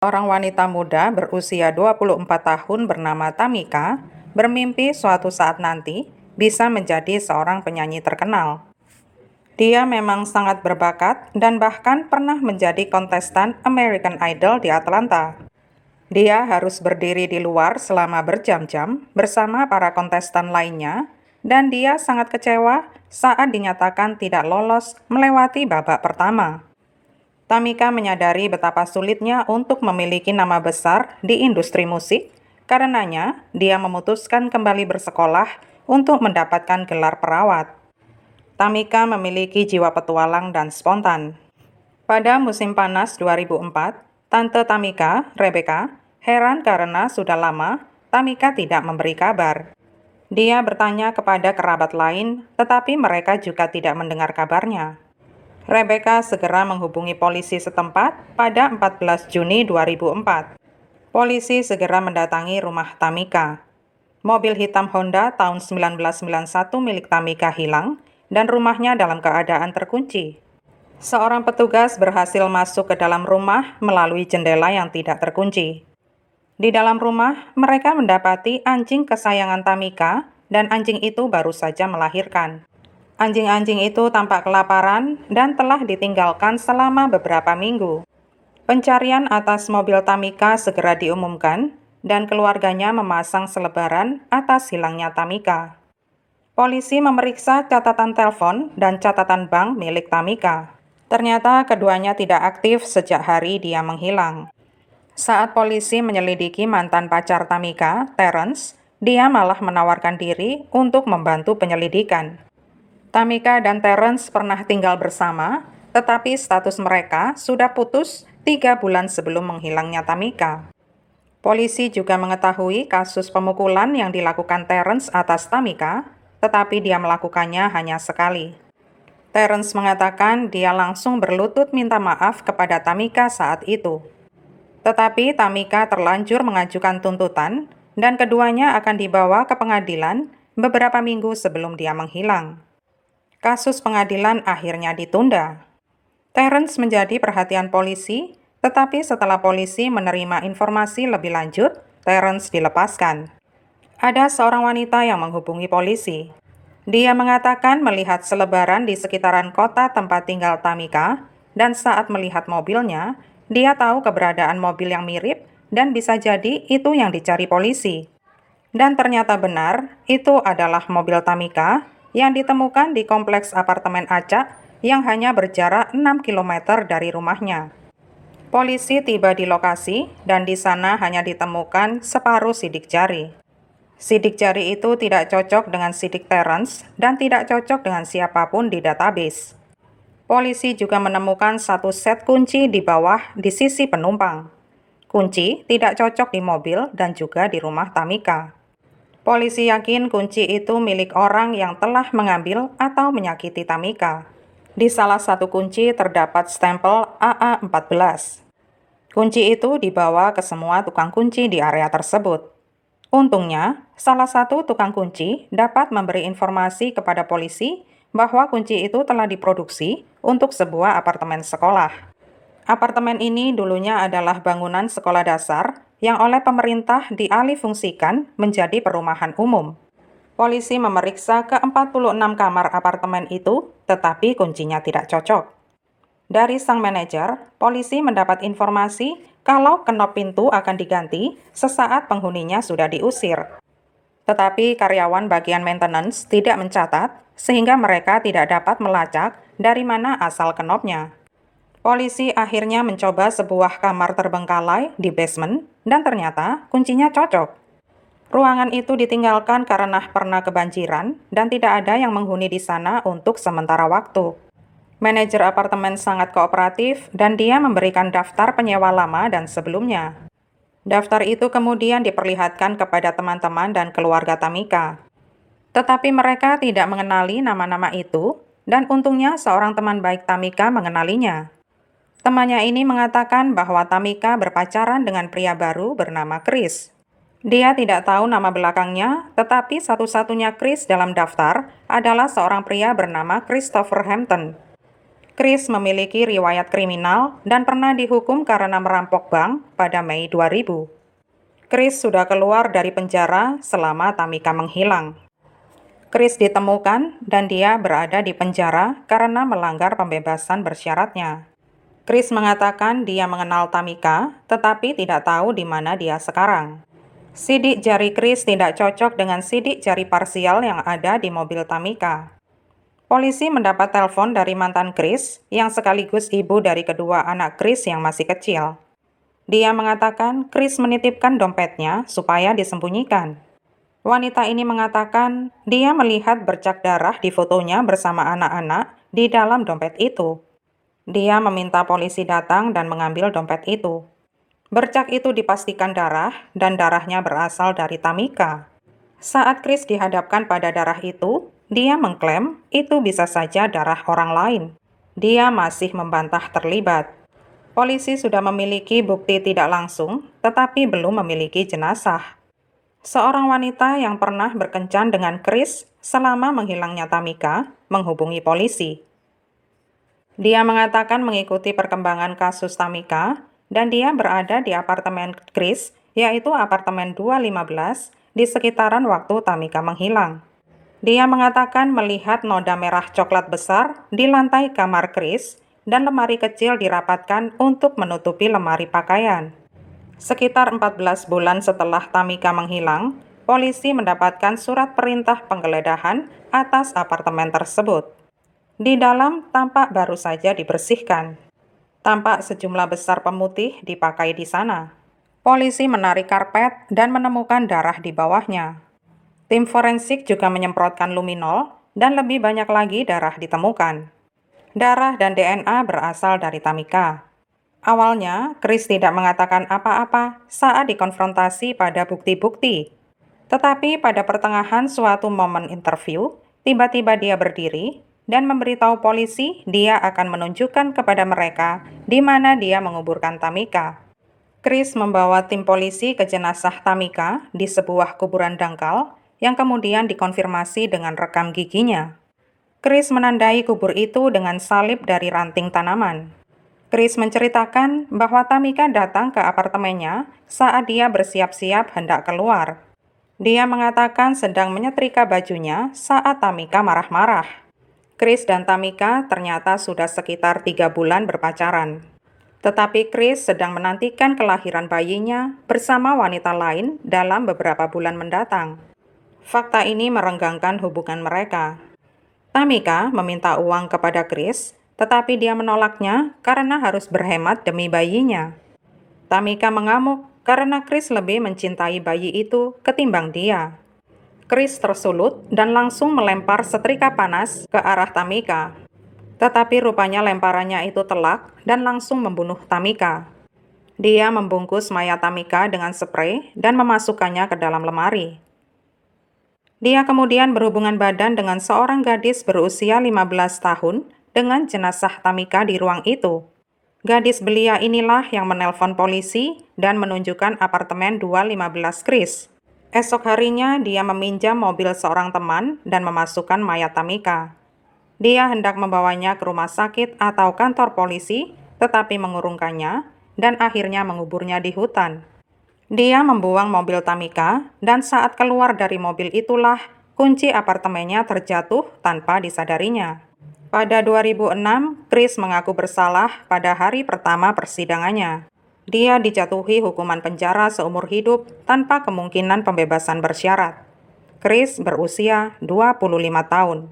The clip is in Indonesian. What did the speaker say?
Seorang wanita muda berusia 24 tahun bernama Tamika bermimpi suatu saat nanti bisa menjadi seorang penyanyi terkenal. Dia memang sangat berbakat dan bahkan pernah menjadi kontestan American Idol di Atlanta. Dia harus berdiri di luar selama berjam-jam bersama para kontestan lainnya, dan dia sangat kecewa saat dinyatakan tidak lolos melewati babak pertama. Tamika menyadari betapa sulitnya untuk memiliki nama besar di industri musik. Karenanya, dia memutuskan kembali bersekolah untuk mendapatkan gelar perawat. Tamika memiliki jiwa petualang dan spontan. Pada musim panas 2004, Tante Tamika, Rebecca, heran karena sudah lama Tamika tidak memberi kabar. Dia bertanya kepada kerabat lain, tetapi mereka juga tidak mendengar kabarnya. Rebecca segera menghubungi polisi setempat pada 14 Juni 2004. Polisi segera mendatangi rumah Tamika. Mobil hitam Honda tahun 1991 milik Tamika hilang dan rumahnya dalam keadaan terkunci. Seorang petugas berhasil masuk ke dalam rumah melalui jendela yang tidak terkunci. Di dalam rumah, mereka mendapati anjing kesayangan Tamika dan anjing itu baru saja melahirkan. Anjing-anjing itu tampak kelaparan dan telah ditinggalkan selama beberapa minggu. Pencarian atas mobil Tamika segera diumumkan dan keluarganya memasang selebaran atas hilangnya Tamika. Polisi memeriksa catatan telepon dan catatan bank milik Tamika. Ternyata keduanya tidak aktif sejak hari dia menghilang. Saat polisi menyelidiki mantan pacar Tamika, Terrence, dia malah menawarkan diri untuk membantu penyelidikan. Tamika dan Terrence pernah tinggal bersama, tetapi status mereka sudah putus 3 bulan sebelum menghilangnya Tamika. Polisi juga mengetahui kasus pemukulan yang dilakukan Terrence atas Tamika, tetapi dia melakukannya hanya sekali. Terrence mengatakan dia langsung berlutut minta maaf kepada Tamika saat itu. Tetapi Tamika terlanjur mengajukan tuntutan dan keduanya akan dibawa ke pengadilan beberapa minggu sebelum dia menghilang. Kasus pengadilan akhirnya ditunda. Terrence menjadi perhatian polisi, tetapi setelah polisi menerima informasi lebih lanjut, Terrence dilepaskan. Ada seorang wanita yang menghubungi polisi. Dia mengatakan melihat selebaran di sekitaran kota tempat tinggal Tamika, dan saat melihat mobilnya, dia tahu keberadaan mobil yang mirip dan bisa jadi itu yang dicari polisi. Dan ternyata benar, itu adalah mobil Tamika yang ditemukan di kompleks apartemen acak yang hanya berjarak 6 km dari rumahnya. Polisi tiba di lokasi dan di sana hanya ditemukan separuh sidik jari. Sidik jari itu tidak cocok dengan sidik Terrence dan tidak cocok dengan siapapun di database. Polisi juga menemukan satu set kunci di bawah di sisi penumpang. Kunci tidak cocok di mobil dan juga di rumah Tamika. Polisi yakin kunci itu milik orang yang telah mengambil atau menyakiti Tamika. Di salah satu kunci terdapat stempel AA14. Kunci itu dibawa ke semua tukang kunci di area tersebut. Untungnya, salah satu tukang kunci dapat memberi informasi kepada polisi bahwa kunci itu telah diproduksi untuk sebuah apartemen sekolah. Apartemen ini dulunya adalah bangunan sekolah dasar yang oleh pemerintah dialihfungsikan menjadi perumahan umum. Polisi memeriksa ke-46 kamar apartemen itu, tetapi kuncinya tidak cocok. Dari sang manajer, polisi mendapat informasi kalau kenop pintu akan diganti sesaat penghuninya sudah diusir. Tetapi karyawan bagian maintenance tidak mencatat, sehingga mereka tidak dapat melacak dari mana asal kenopnya. Polisi akhirnya mencoba sebuah kamar terbengkalai di basement dan ternyata kuncinya cocok. Ruangan itu ditinggalkan karena pernah kebanjiran dan tidak ada yang menghuni di sana untuk sementara waktu. Manajer apartemen sangat kooperatif dan dia memberikan daftar penyewa lama dan sebelumnya. Daftar itu kemudian diperlihatkan kepada teman-teman dan keluarga Tamika. Tetapi mereka tidak mengenali nama-nama itu dan untungnya seorang teman baik Tamika mengenalinya. Temannya ini mengatakan bahwa Tamika berpacaran dengan pria baru bernama Chris. Dia tidak tahu nama belakangnya, tetapi satu-satunya Chris dalam daftar adalah seorang pria bernama Christopher Hampton. Chris memiliki riwayat kriminal dan pernah dihukum karena merampok bank pada Mei 2000. Chris sudah keluar dari penjara selama Tamika menghilang. Chris ditemukan dan dia berada di penjara karena melanggar pembebasan bersyaratnya. Chris mengatakan dia mengenal Tamika, tetapi tidak tahu di mana dia sekarang. Sidik jari Chris tidak cocok dengan sidik jari parsial yang ada di mobil Tamika. Polisi mendapat telepon dari mantan Chris yang sekaligus ibu dari kedua anak Chris yang masih kecil. Dia mengatakan Chris menitipkan dompetnya supaya disembunyikan. Wanita ini mengatakan dia melihat bercak darah di fotonya bersama anak-anak di dalam dompet itu. Dia meminta polisi datang dan mengambil dompet itu. Bercak itu dipastikan darah dan darahnya berasal dari Tamika. Saat Chris dihadapkan pada darah itu, dia mengklaim itu bisa saja darah orang lain. Dia masih membantah terlibat. Polisi sudah memiliki bukti tidak langsung, tetapi belum memiliki jenazah. Seorang wanita yang pernah berkencan dengan Chris selama menghilangnya Tamika menghubungi polisi. Dia mengatakan mengikuti perkembangan kasus Tamika dan dia berada di apartemen Chris, yaitu apartemen 215 di sekitaran waktu Tamika menghilang. Dia mengatakan melihat noda merah coklat besar di lantai kamar Chris dan lemari kecil dirapatkan untuk menutupi lemari pakaian. Sekitar 14 bulan setelah Tamika menghilang, polisi mendapatkan surat perintah penggeledahan atas apartemen tersebut. Di dalam tampak baru saja dibersihkan. Tampak sejumlah besar pemutih dipakai di sana. Polisi menarik karpet dan menemukan darah di bawahnya. Tim forensik juga menyemprotkan luminol dan lebih banyak lagi darah ditemukan. Darah dan DNA berasal dari Tamika. Awalnya, Chris tidak mengatakan apa-apa saat dikonfrontasi pada bukti-bukti. Tetapi pada pertengahan suatu momen interview, tiba-tiba dia berdiri dan memberitahu polisi dia akan menunjukkan kepada mereka di mana dia menguburkan Tamika. Chris membawa tim polisi ke jenazah Tamika di sebuah kuburan dangkal yang kemudian dikonfirmasi dengan rekam giginya. Chris menandai kubur itu dengan salib dari ranting tanaman. Chris menceritakan bahwa Tamika datang ke apartemennya saat dia bersiap-siap hendak keluar. Dia mengatakan sedang menyetrika bajunya saat Tamika marah-marah. Chris dan Tamika ternyata sudah sekitar 3 bulan berpacaran. Tetapi Chris sedang menantikan kelahiran bayinya bersama wanita lain dalam beberapa bulan mendatang. Fakta ini merenggangkan hubungan mereka. Tamika meminta uang kepada Chris, tetapi dia menolaknya karena harus berhemat demi bayinya. Tamika mengamuk karena Chris lebih mencintai bayi itu ketimbang dia. Chris tersulut dan langsung melempar setrika panas ke arah Tamika. Tetapi rupanya lemparannya itu telak dan langsung membunuh Tamika. Dia membungkus mayat Tamika dengan sprei dan memasukkannya ke dalam lemari. Dia kemudian berhubungan badan dengan seorang gadis berusia 15 tahun dengan jenazah Tamika di ruang itu. Gadis belia inilah yang menelpon polisi dan menunjukkan apartemen 215 Chris. Esok harinya dia meminjam mobil seorang teman dan memasukkan mayat Tamika. Dia hendak membawanya ke rumah sakit atau kantor polisi, tetapi mengurungkannya dan akhirnya menguburnya di hutan. Dia membuang mobil Tamika dan saat keluar dari mobil itulah kunci apartemennya terjatuh tanpa disadarinya. Pada 2006, Chris mengaku bersalah pada hari pertama persidangannya. Dia dijatuhi hukuman penjara seumur hidup tanpa kemungkinan pembebasan bersyarat. Chris berusia 25 tahun.